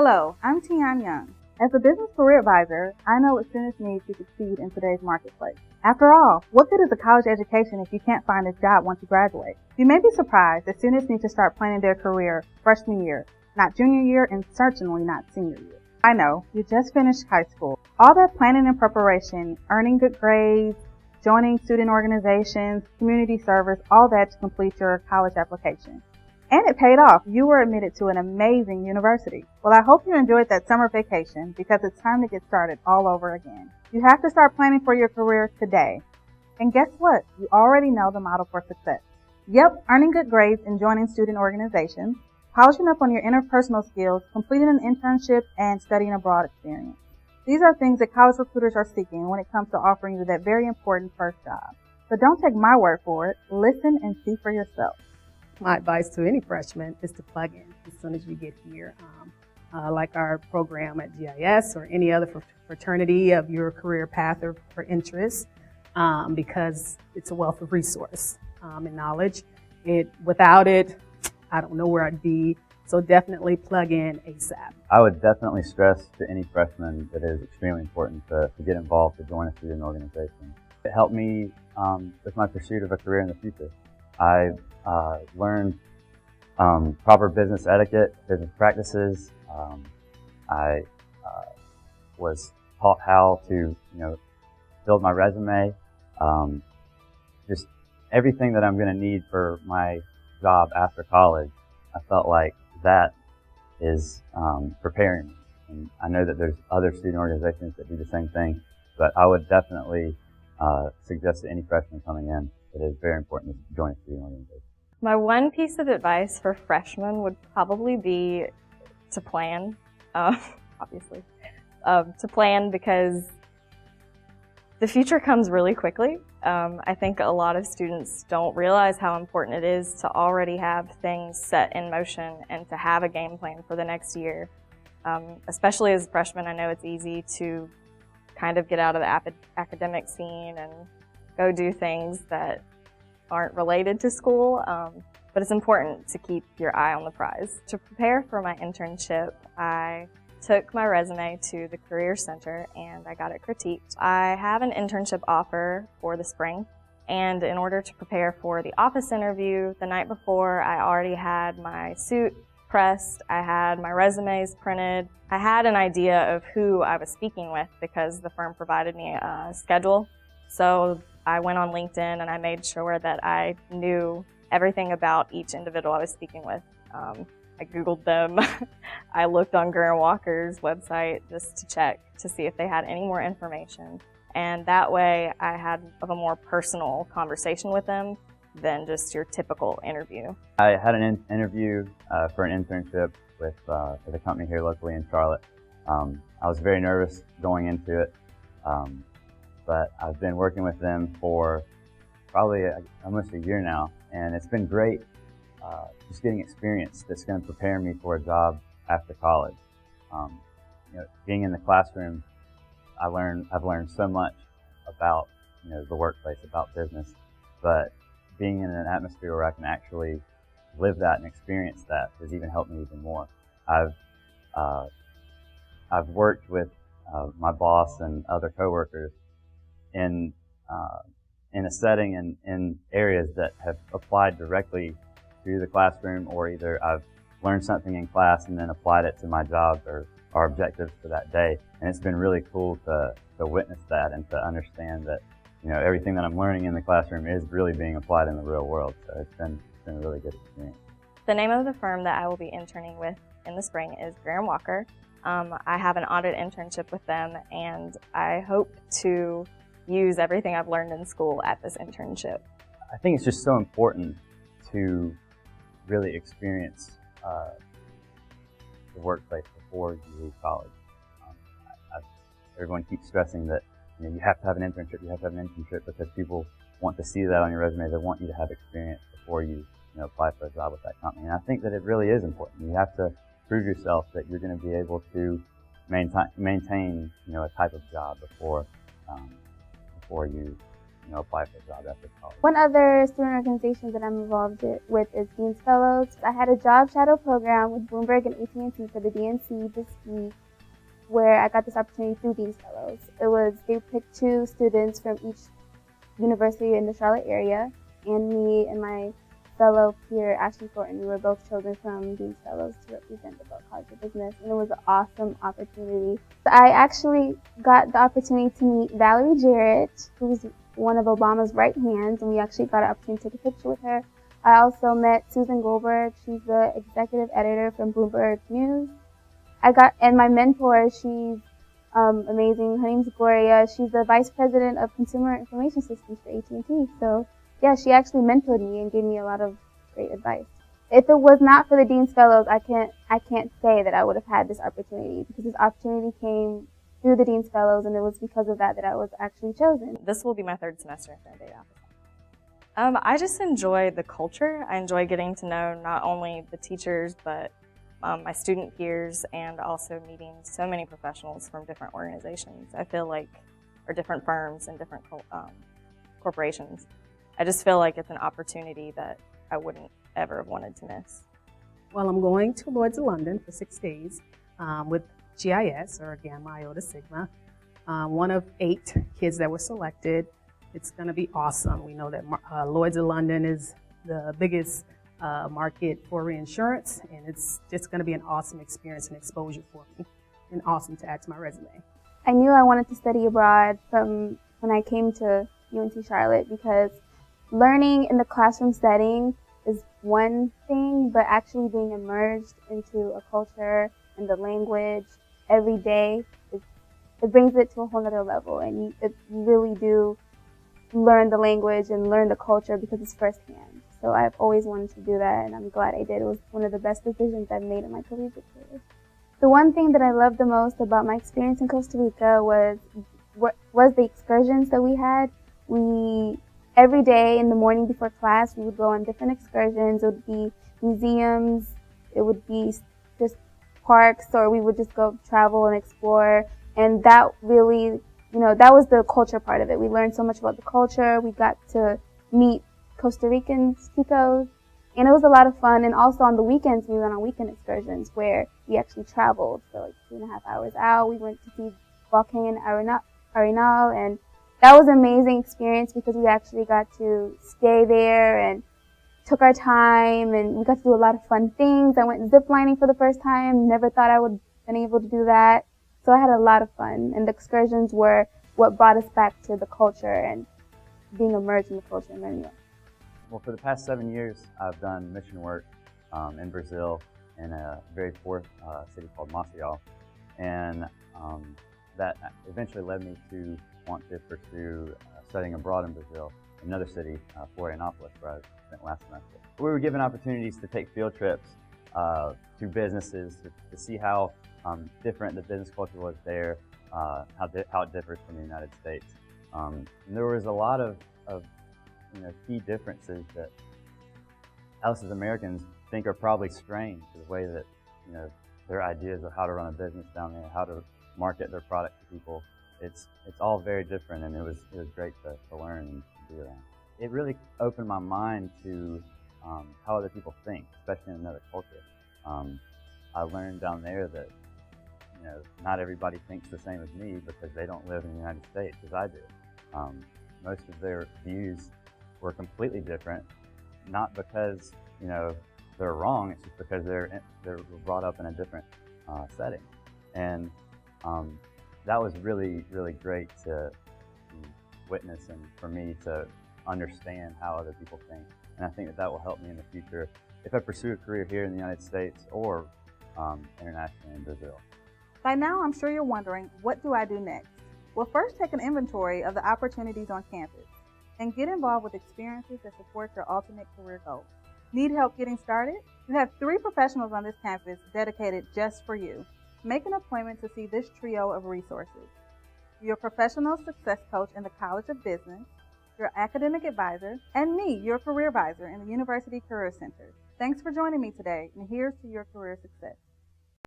Hello, I'm Tian Young. As a business career advisor, I know what students need to succeed in today's marketplace. After all, what good is a college education if you can't find a job once you graduate? You may be surprised that students need to start planning their career freshman year, not junior year, and certainly not senior year. I know, you just finished high school. All that planning and preparation, earning good grades, joining student organizations, community service, all that to complete your college application. And it paid off. You were admitted to an amazing university. Well, I hope you enjoyed that summer vacation because it's time to get started all over again. You have to start planning for your career today. And guess what? You already know the model for success. Yep, earning good grades and joining student organizations, polishing up on your interpersonal skills, completing an internship, and studying abroad experience. These are things that college recruiters are seeking when it comes to offering you that very important first job. But don't take my word for it. Listen and see for yourself. My advice to any freshman is to plug in as soon as you get here. Like our program at GIS or any other fraternity of your career path or interest, because it's a wealth of resource and knowledge. Without it, I don't know where I'd be. So definitely plug in ASAP. I would definitely stress to any freshman that it is extremely important to get involved, to join a student organization. It helped me with my pursuit of a career in the future. I learned proper business etiquette, business practices. I was taught how to, build my resume. Just everything that I'm going to need for my job after college. I felt like that is preparing me. And I know that there's other student organizations that do the same thing, but I would definitely suggest to any freshman coming in that it is very important to join a student organization. My one piece of advice for freshmen would probably be to plan, obviously. To plan because the future comes really quickly. I think a lot of students don't realize how important it is to already have things set in motion and to have a game plan for the next year. Especially as a freshman, I know it's easy to kind of get out of the academic scene and go do things that aren't related to school, but it's important to keep your eye on the prize. To prepare for my internship, I took my resume to the Career Center and I got it critiqued. I have an internship offer for the spring, and in order to prepare for the office interview, the night before I already had my suit pressed, I had my resumes printed. I had an idea of who I was speaking with because the firm provided me a schedule. So I went on LinkedIn and I made sure that I knew everything about each individual I was speaking with. I Googled them. I looked on Gurren Walker's website just to check to see if they had any more information. And that way I had a more personal conversation with them than just your typical interview. I had an interview for an internship with a company here locally in Charlotte. I was very nervous going into it. But I've been working with them for probably almost a year now, and it's been great just getting experience that's going to prepare me for a job after college. Being in the classroom, I've learned so much about the workplace, about business, but being in an atmosphere where I can actually live that and experience that has even helped me even more. I've worked with my boss and other coworkers in a setting and in areas that have applied directly to the classroom, or either I've learned something in class and then applied it to my job or our objectives for that day. And it's been really cool to witness that and to understand that everything that I'm learning in the classroom is really being applied in the real world. So it's been a really good experience. The name of the firm that I will be interning with in the spring is Gurren Walker. I have an audit internship with them, and I hope to use everything I've learned in school at this internship. I think it's just so important to really experience the workplace before you leave college. Everyone keeps stressing that you have to have an internship, because people want to see that on your resume. They want you to have experience before you apply for a job with that company. And I think that it really is important. You have to prove yourself that you're going to be able to maintain a type of job before you apply for a job after college. One other student organization that I'm involved with is Dean's Fellows. I had a job shadow program with Bloomberg and AT&T for the DNC this week, where I got this opportunity through Dean's Fellows. They picked 2 students from each university in the Charlotte area, and me and my fellow peer, Ashley Thornton, we were both chosen from Dean's Fellows to represent the Belk College of Business, and it was an awesome opportunity. I actually got the opportunity to meet Valerie Jarrett, who's one of Obama's right hands, and we actually got an opportunity to take a picture with her. I also met Susan Goldberg. She's the executive editor from Bloomberg News. And my mentor, she's amazing. Her name's Gloria. She's the vice president of consumer information systems for AT&T. So yeah, she actually mentored me and gave me a lot of great advice. If it was not for the Dean's Fellows, I can't say that I would have had this opportunity, because this opportunity came through the Dean's Fellows, and it was because of that I was actually chosen. This will be my 3rd semester in data office. I just enjoy the culture. I enjoy getting to know not only the teachers, but my student peers, and also meeting so many professionals from different organizations. I feel like, or different firms and different corporations. I just feel like it's an opportunity that I wouldn't ever have wanted to miss. Well, I'm going to Lloyd's of London for 6 days with GIS, or Gamma Iota Sigma. One of 8 kids that were selected. It's going to be awesome. We know that Lloyd's of London is the biggest market for reinsurance, and it's just going to be an awesome experience and exposure for me, and awesome to add to my resume. I knew I wanted to study abroad from when I came to UNC Charlotte, because learning in the classroom setting is one thing, but actually being immersed into a culture and the language every day, it brings it to a whole other level, and you really do learn the language and learn the culture because it's firsthand. So I've always wanted to do that, and I'm glad I did. It was one of the best decisions I've made in my collegiate career. The one thing that I loved the most about my experience in Costa Rica was the excursions that we had. Every day in the morning before class, we would go on different excursions. It would be museums, it would be just parks, or we would just go travel and explore. And that really, that was the culture part of it. We learned so much about the culture. We got to meet Costa Ricans, Chicos, and it was a lot of fun. And also on the weekends, we went on weekend excursions where we actually traveled. So like 2.5 hours out, we went to see Volcano Arenal, and that was an amazing experience because we actually got to stay there and took our time, and we got to do a lot of fun things. I went ziplining for the first time. Never thought I would have been able to do that. So I had a lot of fun, and the excursions were what brought us back to the culture and being immersed in the culture in many ways. Well, for the past 7 years, I've done mission work in Brazil in a very poor city called Maceió, and that eventually led me to want to pursue studying abroad in Brazil, another city, Florianopolis, where I spent last semester. We were given opportunities to take field trips to businesses to see how different the business culture was there, how it differs from the United States. And there was a lot of key differences that us as Americans think are probably strange to the way that their ideas of how to run a business down there, how to market their product to people. It's all very different, and it was great to learn and to be around. It really opened my mind to how other people think, especially in another culture. I learned down there that not everybody thinks the same as me because they don't live in the United States as I do. Most of their views were completely different, not because they're wrong. It's just because they're brought up in a different setting, and that was really, really great to witness and for me to understand how other people think. And I think that will help me in the future if I pursue a career here in the United States or internationally in Brazil. By now, I'm sure you're wondering, what do I do next? Well, first take an inventory of the opportunities on campus and get involved with experiences that support your ultimate career goals. Need help getting started? You have 3 professionals on this campus dedicated just for you. Make an appointment to see this trio of resources: your professional success coach in the College of Business, your academic advisor, and me, your career advisor in the University Career Center. Thanks for joining me today, and here's to your career success.